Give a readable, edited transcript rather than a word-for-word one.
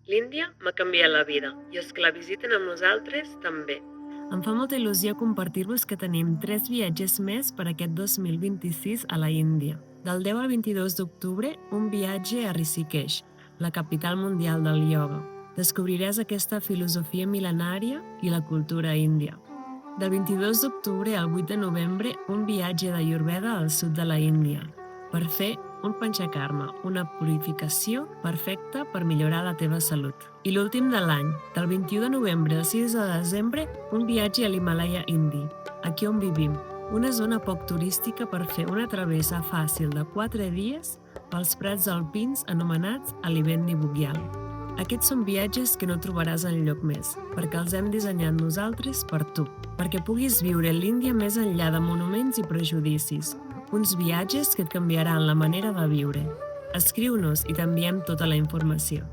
L'Índia m'ha canviat la vida i els que la visiten amb nosaltres també. Em fa molta il·lusió compartir-vos que tenim 3 viatges més per aquest 2026 a la Índia. Del 10 al 22 d'octubre, un viatge a Rishikesh, la capital mundial del ioga. Descobriràs aquesta filosofia mil·lenària i la cultura índia. Del 22 d'octubre al 8 de novembre, un viatge d'Ayurveda al sud de la Índia, per fer un panchakarma, una purificació perfecta per millorar la teva salut. I l'últim de l'any, del 21 de novembre al 6 de desembre, un viatge a l'Himalaya indi, aquí on vivim, una zona poc turística per fer una travessa fàcil de 4 dies pels prats alpins anomenats Alivendi Bugyal. Aquests són viatges que no trobaràs enlloc més, perquè els hem dissenyat nosaltres per tu, perquè puguis viure l'Índia més enllà de monuments i prejudicis, uns viatges que et canviaran la manera de viure. Escriu-nos i t'enviem tota la informació.